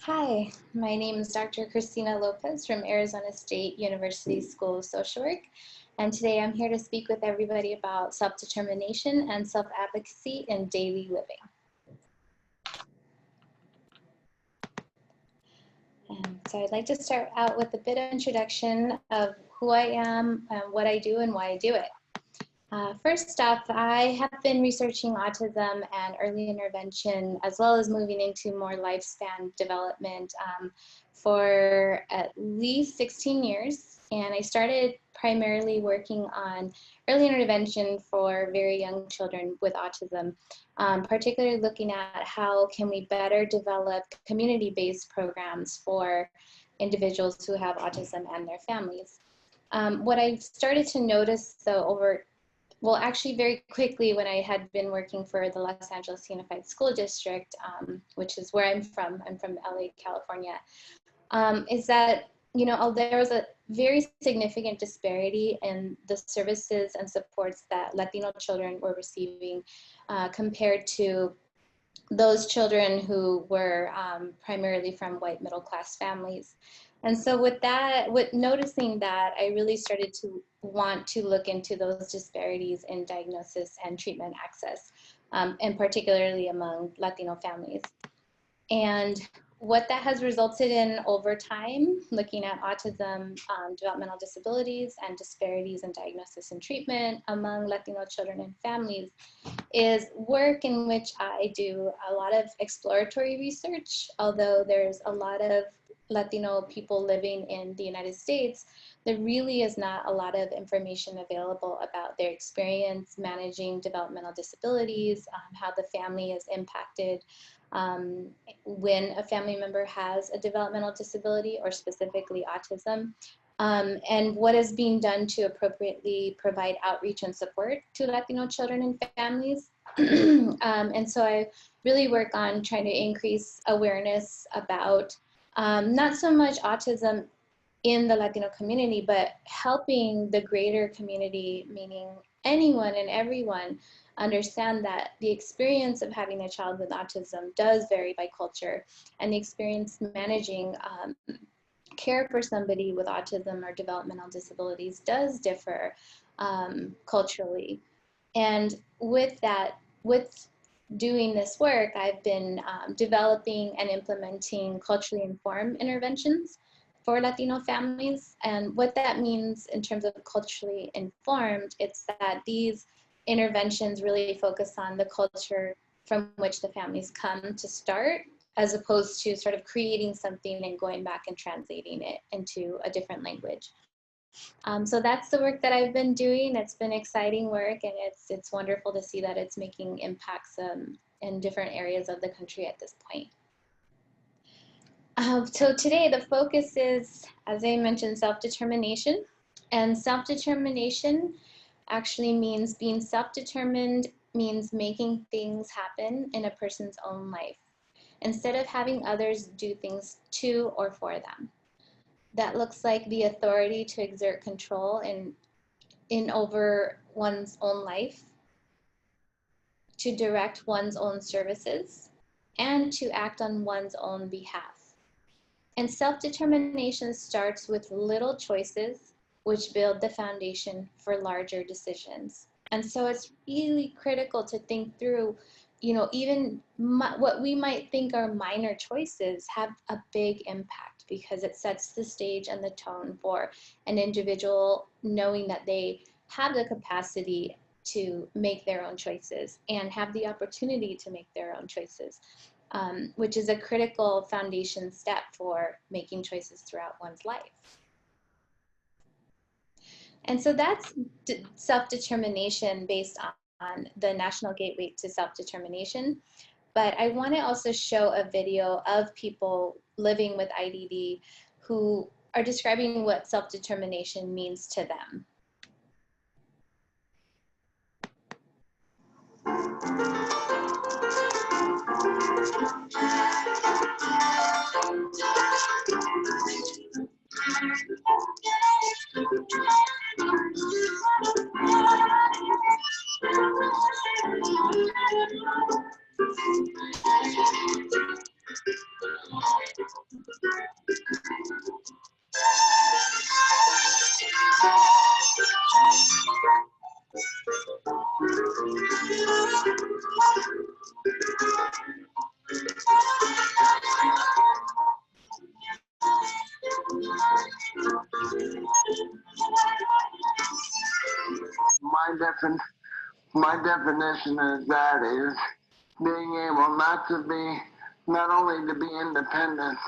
Hi, my name is Dr. Kristina Lopez from Arizona State University School of Social Work, and today I'm here to speak with everybody about self-determination and self-advocacy in daily living. So I'd like to start out with a bit of introduction of who I am, what I do, and why I do it. First off, I have been researching autism and early intervention, as well as moving into more lifespan development for at least 16 years. And I started primarily working on early intervention for very young children with autism, particularly looking at how can we better develop community-based programs for individuals who have autism and their families. What I started to notice, though, actually very quickly when I had been working for the Los Angeles Unified School District, which is where I'm from LA, California, is that, there was a very significant disparity in the services and supports that Latino children were receiving compared to those children who were primarily from white middle-class families. And so with noticing that, I really started to want to look into those disparities in diagnosis and treatment access, and particularly among Latino families. And what that has resulted in over time, looking at autism, developmental disabilities, and disparities in diagnosis and treatment among Latino children and families, is work in which I do a lot of exploratory research. Although there's a lot of Latino people living in the United States, there really is not a lot of information available about their experience managing developmental disabilities, how the family is impacted when a family member has a developmental disability, or specifically autism, and what is being done to appropriately provide outreach and support to Latino children and families. And so I really work on trying to increase awareness about not so much autism in the Latino community, but helping the greater community, meaning anyone and everyone, understand that the experience of having a child with autism does vary by culture, and the experience managing care for somebody with autism or developmental disabilities does differ culturally. And with doing this work, I've been developing and implementing culturally informed interventions for Latino families. And what that means in terms of culturally informed, it's that these interventions really focus on the culture from which the families come to start, as opposed to sort of creating something and going back and translating it into a different language. So that's the work that I've been doing. It's been exciting work, and it's wonderful to see that it's making impacts in different areas of the country at this point. So today the focus is, as I mentioned, self-determination. And self-determination actually means being self-determined, means making things happen in a person's own life, instead of having others do things to or for them. That looks like the authority to exert control in over one's own life, to direct one's own services, and to act on one's own behalf. And self-determination starts with little choices, which build the foundation for larger decisions. And so it's really critical to think through, even what we might think are minor choices have a big impact, because it sets the stage and the tone for an individual knowing that they have the capacity to make their own choices and have the opportunity to make their own choices, which is a critical foundation step for making choices throughout one's life. And so that's self-determination based on the National Gateway to Self-Determination. But I want to also show a video of people living with IDD who are describing what self-determination means to them. My definition of that is being able not only to be independent,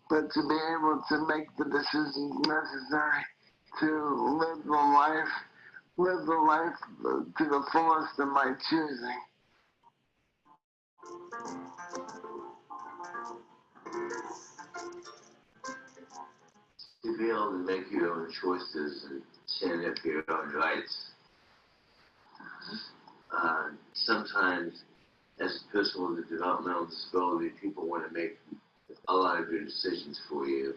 but to be able to make the decisions necessary to live the life to the fullest of my choosing. To be able to make your own choices and stand up for your own rights. Sometimes, as a person with a developmental disability, people want to make a lot of your decisions for you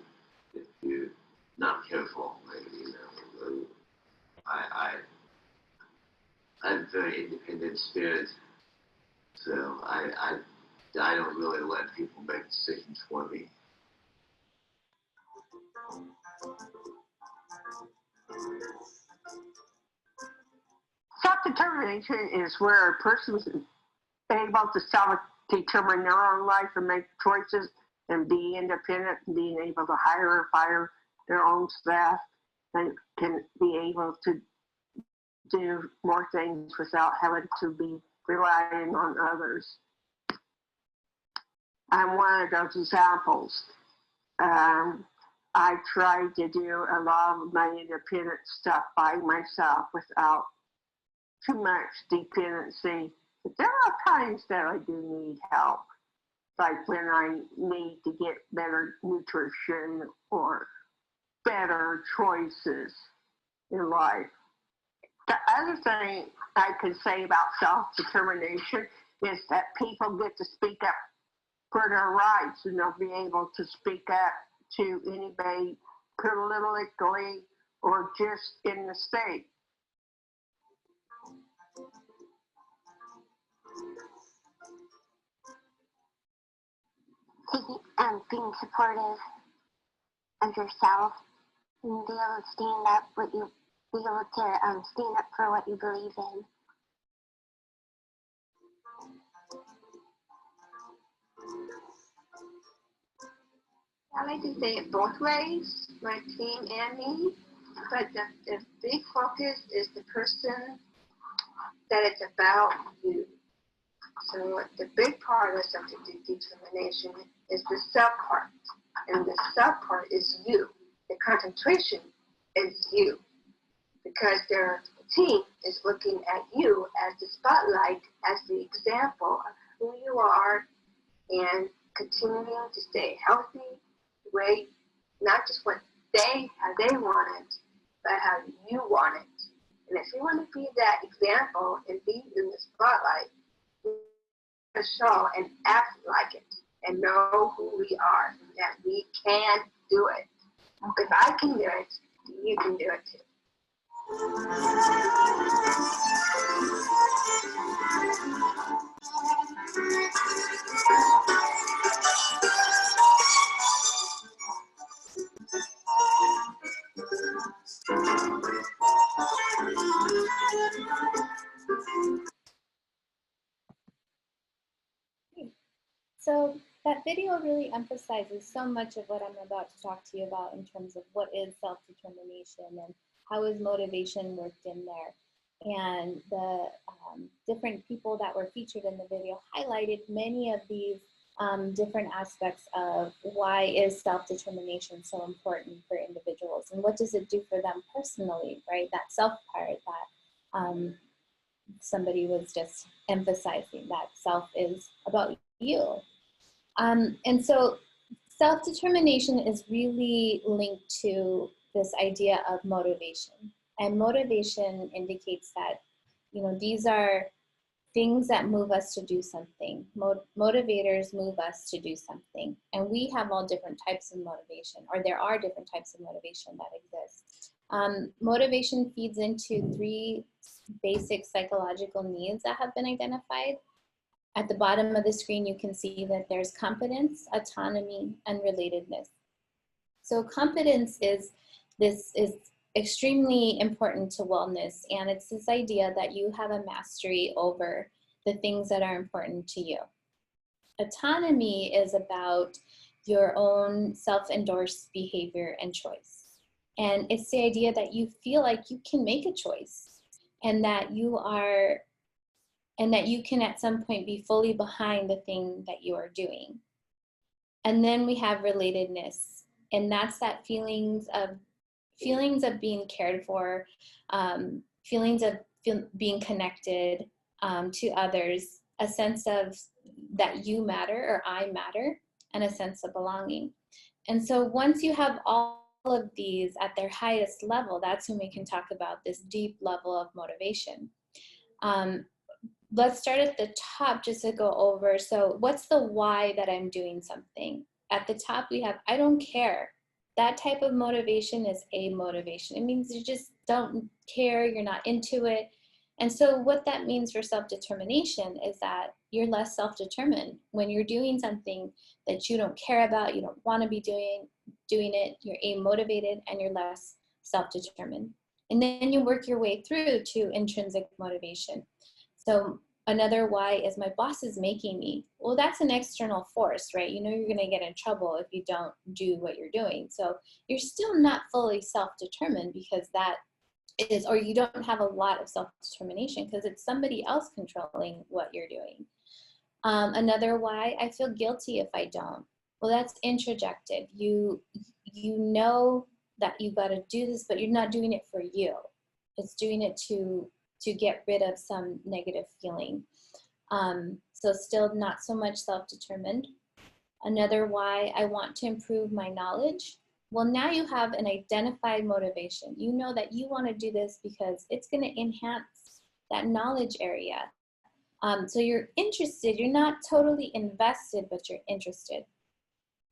if you're not careful. Maybe, you know, I have a very independent spirit, so I don't really let people make decisions for me. Self-determination is where a person is able to self-determine their own life and make choices and be independent and being able to hire or fire their own staff and can be able to do more things without having to be relying on others. I'm one of those examples. I tried to do a lot of my independent stuff by myself without too much dependency. But there are times that I do need help, like when I need to get better nutrition or better choices in life. The other thing I could say about self-determination is that people get to speak up for their rights, and they'll be able to speak up to anybody politically or just in the state. Being supportive of yourself and be able to stand up stand up for what you believe in. I like to say it both ways, my team and me, but the big focus is the person that it's about you. So the big part of self-determination is the self part, and the self part is you. The concentration is you, because the team is looking at you as the spotlight, as the example of who you are, and continuing to stay healthy, the way, not just how they want it, but how you want it. And if you want to be that example and be in the spotlight, to show and act like it and know who we are, that we can do it. If I can do it, you can do it too. So that video really emphasizes so much of what I'm about to talk to you about in terms of what is self-determination and how is motivation worked in there. And the different people that were featured in the video highlighted many of these different aspects of why is self-determination so important for individuals and what does it do for them personally, right? That self part that somebody was just emphasizing, that self is about you. And so self-determination is really linked to this idea of motivation. And motivation indicates that, you know, these are things that move us to do something. Motivators move us to do something. And we have all different types of motivation, or there are different types of motivation that exist. Motivation feeds into 3 basic psychological needs that have been identified. At the bottom of the screen, you can see that there's competence, autonomy, and relatedness. So competence is extremely important to wellness, and it's this idea that you have a mastery over the things that are important to you. Autonomy is about your own self-endorsed behavior and choice. And it's the idea that you feel like you can make a choice, and that you can at some point be fully behind the thing that you are doing. And then we have relatedness, and that's that feelings of being cared for, feelings of being connected to others, a sense of that you matter or I matter, and a sense of belonging. And so once you have all of these at their highest level, that's when we can talk about this deep level of motivation. Let's start at the top just to go over. So what's the why that I'm doing something? At the top we have, I don't care. That type of motivation is a motivation. It means you just don't care, you're not into it. And so what that means for self-determination is that you're less self-determined. When you're doing something that you don't care about, you don't want to be doing it, you're amotivated and you're less self-determined. And then you work your way through to intrinsic motivation. So another why is my boss is making me. Well, that's an external force, right? You know you're going to get in trouble if you don't do what you're doing. So you're still not fully self-determined because that is, or you don't have a lot of self-determination because it's somebody else controlling what you're doing. Another why, I feel guilty if I don't. Well, that's introjective. You know that you got to do this, but you're not doing it for you. It's doing it to get rid of some negative feeling. So still not so much self-determined. Another why, I want to improve my knowledge. Well, now you have an identified motivation. You know that you want to do this because it's going to enhance that knowledge area. So you're interested, you're not totally invested, but you're interested.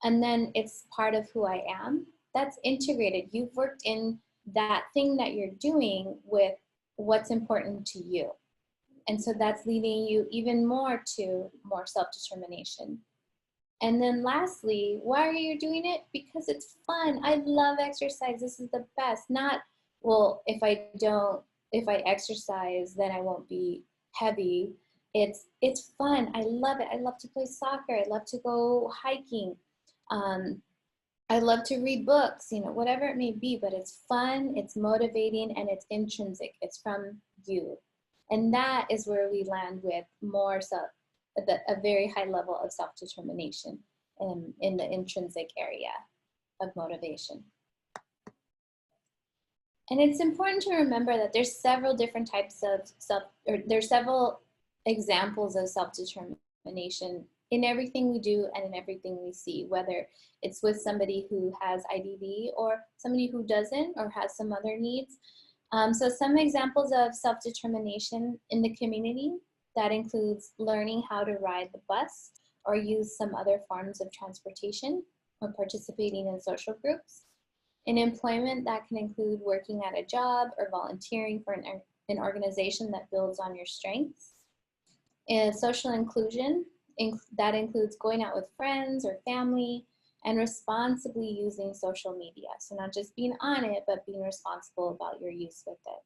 And then it's part of who I am. That's integrated. You've worked in that thing that you're doing with what's important to you. And so that's leading you even more to more self-determination. And then lastly, why are you doing it? Because it's fun. I love exercise. This is the best. Not, well, if I exercise, then I won't be heavy. It's fun. I love it. I love to play soccer. I love to go hiking. I love to read books, you know, whatever it may be, but it's fun, it's motivating, and it's intrinsic. It's from you. And that is where we land with more a very high level of self-determination in the intrinsic area of motivation. And it's important to remember that there's several different types of there's several examples of self-determination in everything we do and in everything we see, whether it's with somebody who has IDD or somebody who doesn't or has some other needs. So some examples of self-determination in the community, that includes learning how to ride the bus or use some other forms of transportation or participating in social groups. In employment, that can include working at a job or volunteering for an organization that builds on your strengths. In social inclusion, that includes going out with friends or family and responsibly using social media. So not just being on it, but being responsible about your use with it.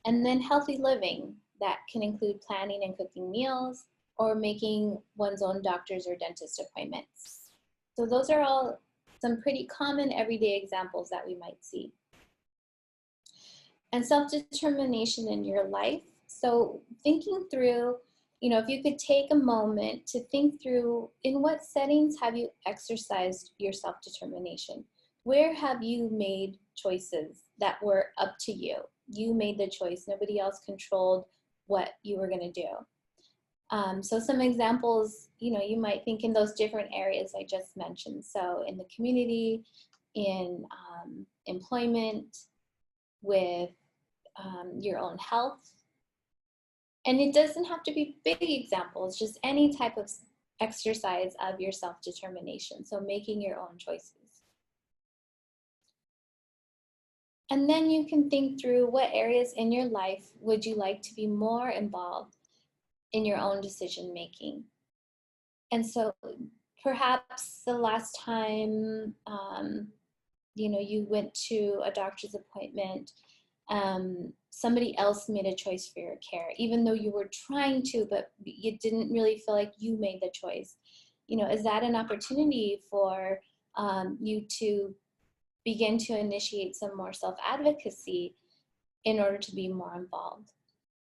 And then healthy living, that can include planning and cooking meals or making one's own doctor's or dentist appointments. So those are all some pretty common everyday examples that we might see. And self-determination in your life. So thinking through, you know, if you could take a moment to think through, in what settings have you exercised your self-determination? Where have you made choices that were up to you? You made the choice, nobody else controlled what you were gonna do. So some examples, you know, you might think in those different areas I just mentioned. So in the community, in employment, with your own health. And it doesn't have to be big examples, just any type of exercise of your self-determination. So making your own choices. And then you can think through what areas in your life would you like to be more involved in your own decision making. And so perhaps the last time, you know, you went to a doctor's appointment, somebody else made a choice for your care, even though you were trying to, but you didn't really feel like you made the choice. You know, is that an opportunity for you to begin to initiate some more self-advocacy in order to be more involved?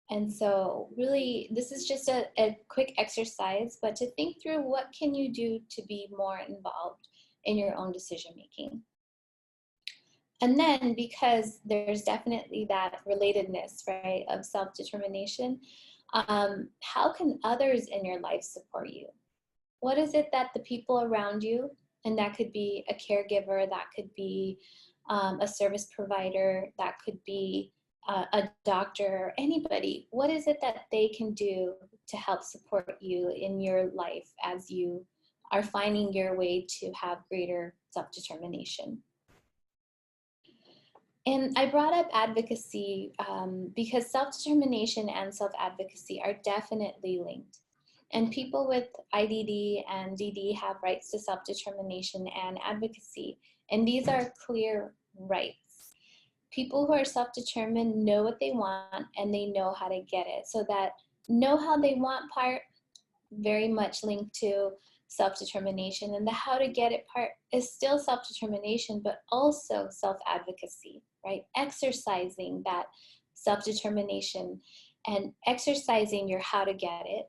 And so really, this is just a quick exercise, but to think through what can you do to be more involved in your own decision making. And then, because there's definitely that relatedness, right, of self-determination, how can others in your life support you? What is it that the people around you, and that could be a caregiver, that could be a service provider, that could be a doctor, anybody, what is it that they can do to help support you in your life as you are finding your way to have greater self-determination? And I brought up advocacy because self-determination and self-advocacy are definitely linked. And people with IDD and DD have rights to self-determination and advocacy. And these are clear rights. People who are self-determined know what they want and they know how to get it. So that know how they want part very much linked to self-determination, and the how to get it part is still self-determination, but also self-advocacy, right? Exercising that self-determination and exercising your how to get it.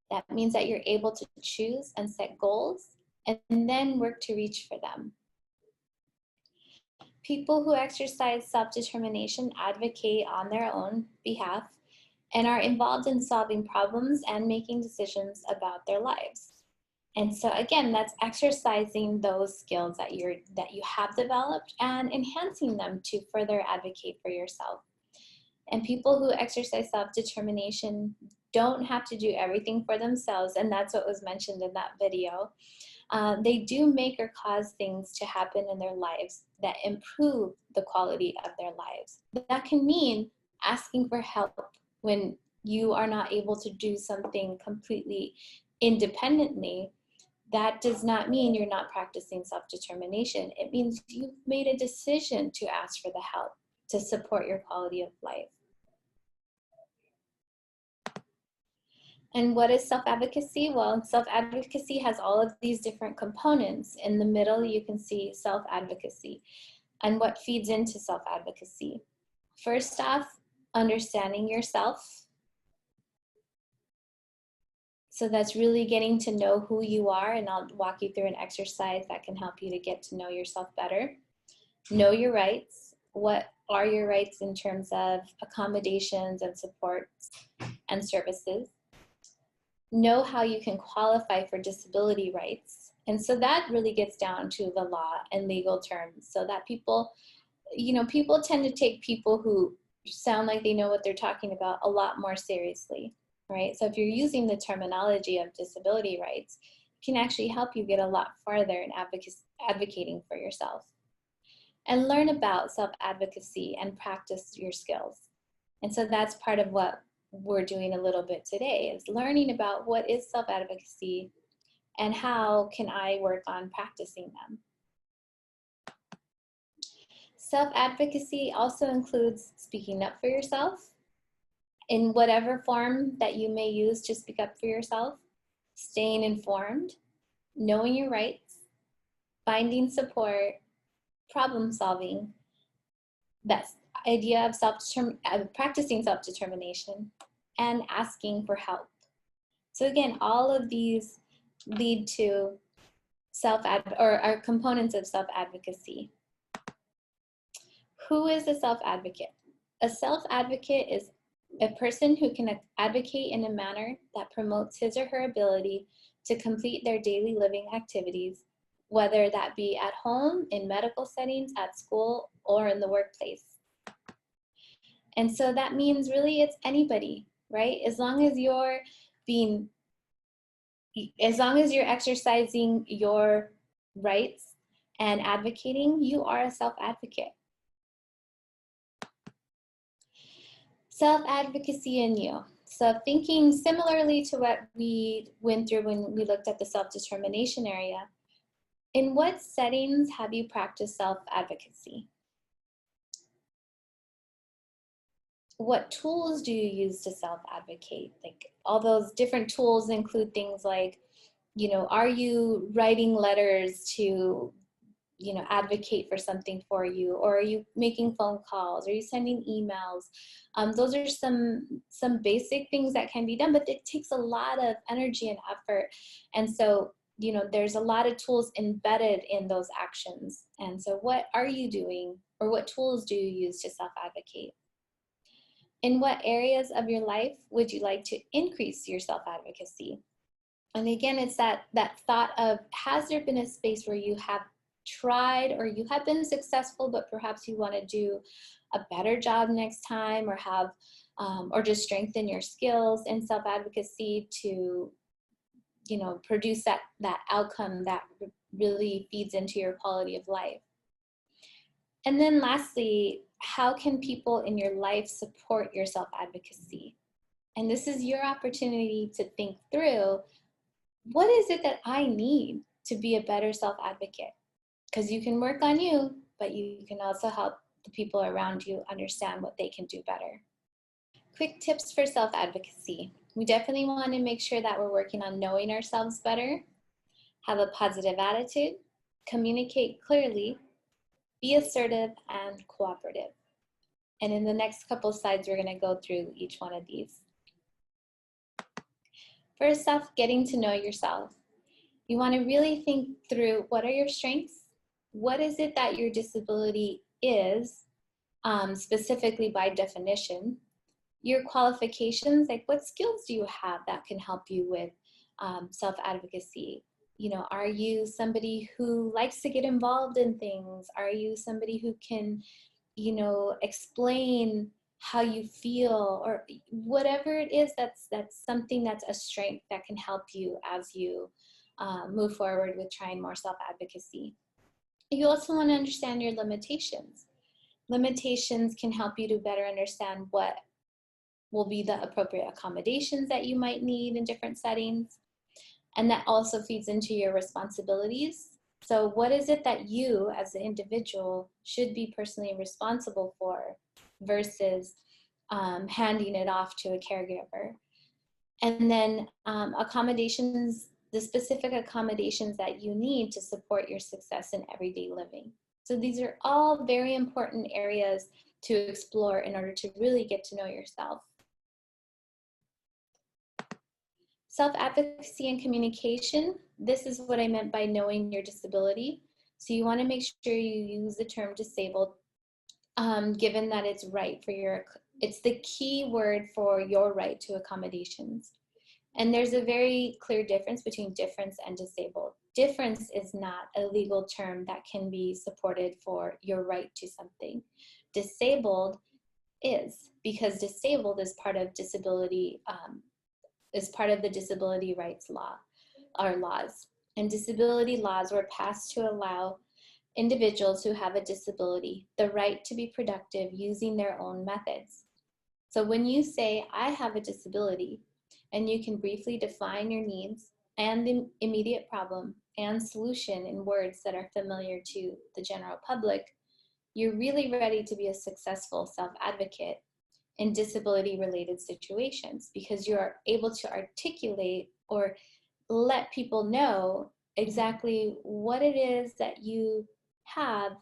That means that you're able to choose and set goals and then work to reach for them. People who exercise self-determination advocate on their own behalf and are involved in solving problems and making decisions about their lives. And so again, that's exercising those skills that you have developed and enhancing them to further advocate for yourself. And people who exercise self-determination don't have to do everything for themselves, and that's what was mentioned in that video. They do make or cause things to happen in their lives that improve the quality of their lives. That can mean asking for help when you are not able to do something completely independently. That does not mean you're not practicing self-determination. It means you've made a decision to ask for the help to support your quality of life. And what is self-advocacy? Well, self-advocacy has all of these different components. In the middle, you can see self-advocacy and what feeds into self-advocacy. First off, understanding yourself. So that's really getting to know who you are, and I'll walk you through an exercise that can help you to get to know yourself better. Know your rights. What are your rights in terms of accommodations and supports and services? Know how you can qualify for disability rights. And so that really gets down to the law and legal terms, so that people, you know, people tend to take people who sound like they know what they're talking about a lot more seriously, right? So if you're using the terminology of disability rights, it can actually help you get a lot farther in advocating for yourself. And learn about self-advocacy and practice your skills. And so that's part of what we're doing a little bit today, is learning about what is self-advocacy and how can I work on practicing them. Self-advocacy also includes speaking up for yourself in whatever form that you may use to speak up for yourself, staying informed, knowing your rights, finding support, problem solving, that idea of practicing self-determination, and asking for help. So again, all of these lead to are components of self-advocacy. Who is a self-advocate? A self-advocate is a person who can advocate in a manner that promotes his or her ability to complete their daily living activities, whether that be at home, in medical settings, at school, or in the workplace. And so that means really it's anybody, right? As long as you're exercising your rights and advocating, you are a self-advocate. Self-advocacy in you. So thinking similarly to what we went through when we looked at the self-determination area, in what settings have you practiced self-advocacy? What tools do you use to self-advocate? Like, all those different tools include things like, you know, are you writing letters to, you know, advocate for something for you, or are you making phone calls, are you sending emails? Those are some basic things that can be done, but it takes a lot of energy and effort. And so, you know, there's a lot of tools embedded in those actions. And so what are you doing, or what tools do you use to self-advocate? In what areas of your life would you like to increase your self-advocacy? And again, it's that thought of, has there been a space where you have tried, or you have been successful, but perhaps you want to do a better job next time, or have, or just strengthen your skills in self-advocacy to, you know, produce that outcome that really feeds into your quality of life. And then lastly, how can people in your life support your self-advocacy? And this is your opportunity to think through, what is it that I need to be a better self-advocate? Because you can work on you, but you can also help the people around you understand what they can do better. Quick tips for self-advocacy. We definitely want to make sure that we're working on knowing ourselves better, have a positive attitude, communicate clearly, be assertive and cooperative. And in the next couple slides, we're going to go through each one of these. First off, getting to know yourself. You want to really think through, what are your strengths? What is it that your disability is, specifically by definition? Your qualifications, like what skills do you have that can help you with self-advocacy? You know, are you somebody who likes to get involved in things? Are you somebody who can, you know, explain how you feel, or whatever it is, that's something that's a strength that can help you as you move forward with trying more self-advocacy. You also want to understand your limitations. Limitations can help you to better understand what will be the appropriate accommodations that you might need in different settings. And that also feeds into your responsibilities. So what is it that you as an individual should be personally responsible for versus handing it off to a caregiver? And then accommodations, the specific accommodations that you need to support your success in everyday living. So these are all very important areas to explore in order to really get to know yourself. Self-advocacy and communication, this is what I meant by knowing your disability. So you want to make sure you use the term disabled, given that it's right for your, it's the key word for your right to accommodations. And there's a very clear difference between difference and disabled. Difference is not a legal term that can be supported for your right to something. Disabled is, because disabled is part of disability, is part of the disability rights law, or laws. And disability laws were passed to allow individuals who have a disability the right to be productive using their own methods. So when you say, I have a disability, and you can briefly define your needs and the immediate problem and solution in words that are familiar to the general public, you're really ready to be a successful self-advocate in disability-related situations, because you are able to articulate or let people know exactly what it is that you have,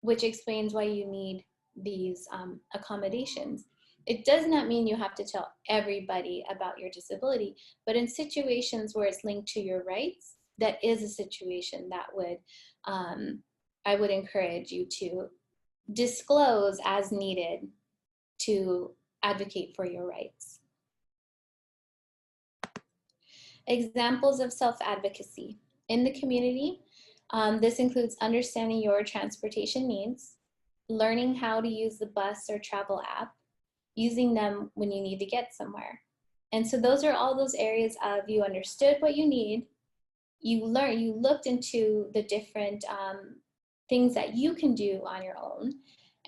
which explains why you need these accommodations. It does not mean you have to tell everybody about your disability, but in situations where it's linked to your rights, that is a situation that would, I would encourage you to disclose as needed to advocate for your rights. Examples of self-advocacy. In the community, this includes understanding your transportation needs, learning how to use the bus or travel app, using them when you need to get somewhere. And so those are all those areas of, you understood what you need, you learned, you looked into the different things that you can do on your own,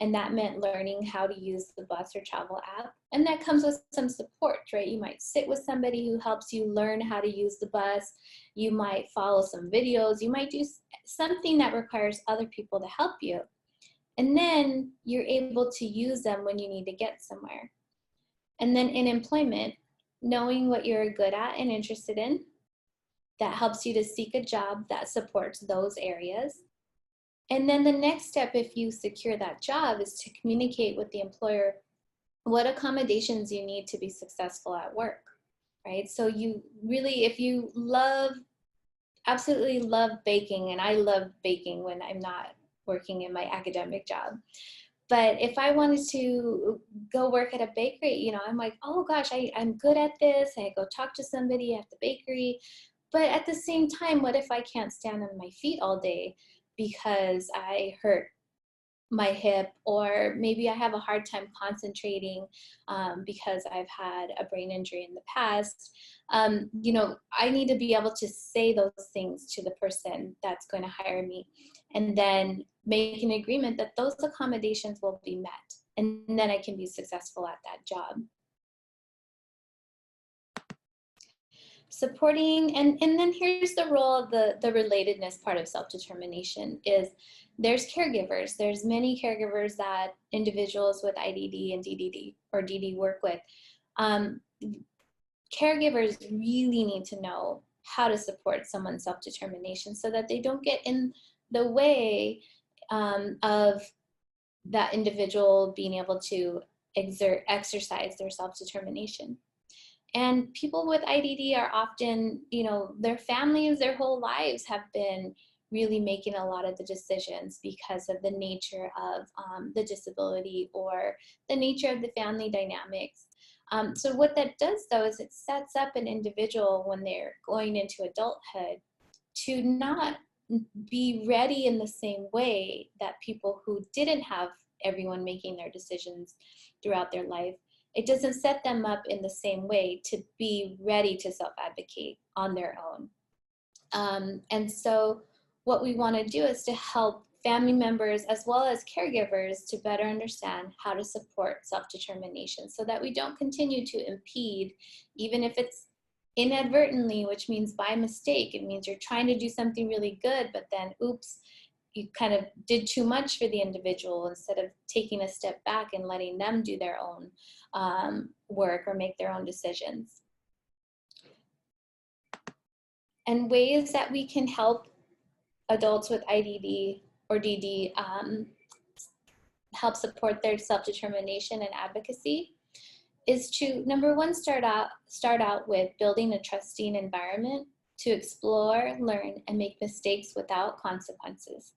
And that meant learning how to use the bus or travel app. And that comes with some support, right? You might sit with somebody who helps you learn how to use the bus. You might follow some videos. You might do something that requires other people to help you. And then you're able to use them when you need to get somewhere. And then in employment, knowing what you're good at and interested in, that helps you to seek a job that supports those areas. And then the next step, if you secure that job, is to communicate with the employer what accommodations you need to be successful at work, right? So you really, if you absolutely love baking, and I love baking when I'm not working in my academic job, but if I wanted to go work at a bakery, you know, I'm like, oh gosh, I'm good at this. I go talk to somebody at the bakery. But at the same time, what if I can't stand on my feet all day because I hurt my hip, or maybe I have a hard time concentrating because I've had a brain injury in the past? You know, I need to be able to say those things to the person that's going to hire me, and then make an agreement that those accommodations will be met, and then I can be successful at that job. Supporting, and then here's the role of the relatedness part of self-determination is there's caregivers. There's many caregivers that individuals with IDD and DDD or DD work with. Caregivers really need to know how to support someone's self-determination so that they don't get in the way of that individual being able to exercise their self-determination. And people with IDD are often, you know, their families, their whole lives have been really making a lot of the decisions because of the nature of the disability or the nature of the family dynamics. So what that does, though, is it sets up an individual when they're going into adulthood to not be ready in the same way that people who didn't have everyone making their decisions throughout their life. It doesn't set them up in the same way to be ready to self-advocate on their own. And so what we want to do is to help family members as well as caregivers to better understand how to support self-determination so that we don't continue to impede, even if it's inadvertently, which means by mistake. It means you're trying to do something really good, but then oops, you kind of did too much for the individual instead of taking a step back and letting them do their own work or make their own decisions. And ways that we can help adults with IDD or DD help support their self-determination and advocacy is to, number one, start out with building a trusting environment to explore, learn, and make mistakes without consequences.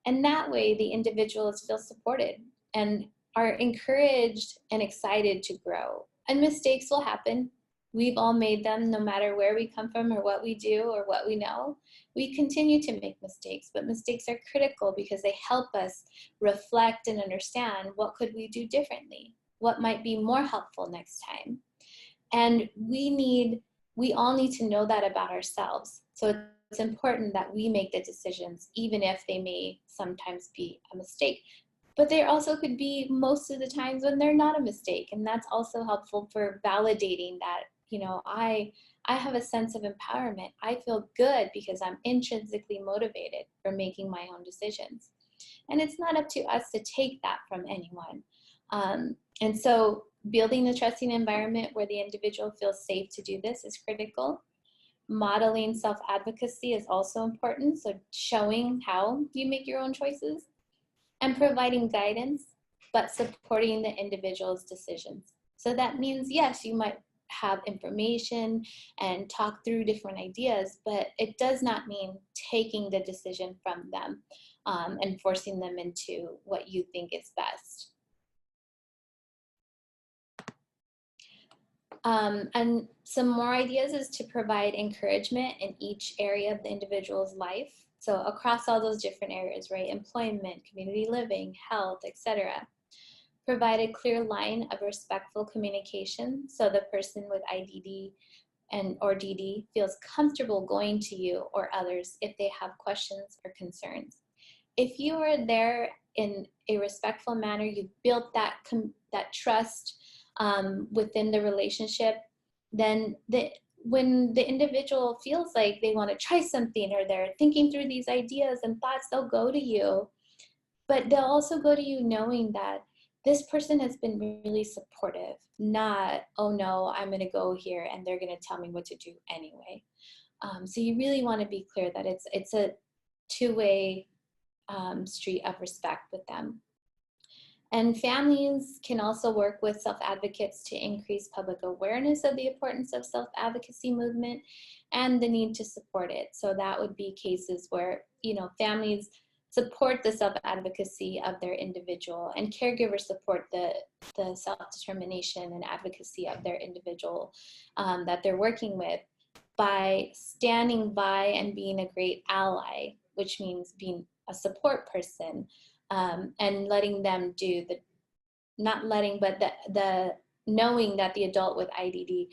And that way the individuals feel supported and are encouraged and excited to grow. And mistakes will happen. We've all made them, no matter where we come from or what we do or what we know. We continue to make mistakes, but mistakes are critical because they help us reflect and understand what could we do differently, what might be more helpful next time. And we all need to know that about ourselves. So it's important that we make the decisions, even if they may sometimes be a mistake. But there also could be most of the times when they're not a mistake. And that's also helpful for validating that, you know, I have a sense of empowerment. I feel good because I'm intrinsically motivated for making my own decisions. And it's not up to us to take that from anyone. And so building a trusting environment where the individual feels safe to do this is critical. Modeling self-advocacy is also important, so showing how you make your own choices, and providing guidance, but supporting the individual's decisions. So that means, yes, you might have information and talk through different ideas, but it does not mean taking the decision from them and forcing them into what you think is best. And some more ideas is to provide encouragement in each area of the individual's life. So across all those different areas, right? Employment, community living, health, etc. Provide a clear line of respectful communication so the person with IDD or DD feels comfortable going to you or others if they have questions or concerns. If you are there in a respectful manner, you've built that trust within the relationship, then when the individual feels like they want to try something or they're thinking through these ideas and thoughts, they'll go to you. But they'll also go to you knowing that this person has been really supportive, not, oh no, I'm going to go here and they're going to tell me what to do anyway. So you really want to be clear that it's a two-way street of respect with them. And families can also work with self-advocates to increase public awareness of the importance of self-advocacy movement and the need to support it. So that would be cases where, you know, families support the self-advocacy of their individual, and caregivers support the self-determination and advocacy of their individual that they're working with by standing by and being a great ally, which means being a support person. And letting them do not letting, but the knowing that the adult with IDD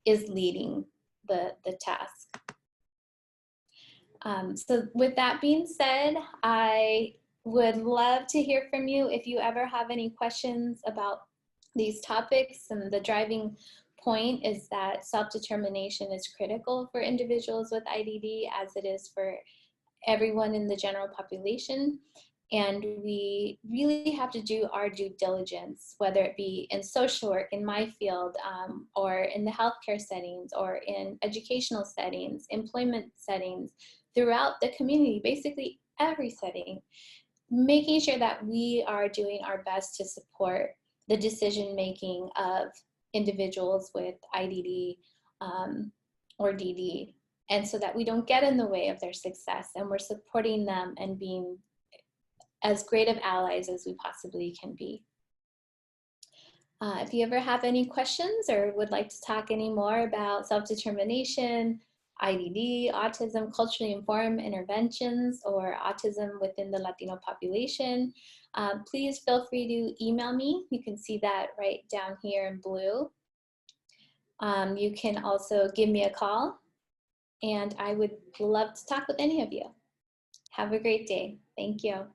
is leading the task. So with that being said, I would love to hear from you if you ever have any questions about these topics. And the driving point is that self-determination is critical for individuals with IDD as it is for everyone in the general population. And we really have to do our due diligence, whether it be in social work, in my field, or in the healthcare settings, or in educational settings, employment settings, throughout the community, basically every setting, making sure that we are doing our best to support the decision-making of individuals with IDD or DD, and so that we don't get in the way of their success, and we're supporting them and being as great of allies as we possibly can be. If you ever have any questions or would like to talk any more about self-determination, IDD, autism, culturally informed interventions, or autism within the Latino population, please feel free to email me. You can see that right down here in blue. You can also give me a call, and I would love to talk with any of you. Have a great day. Thank you.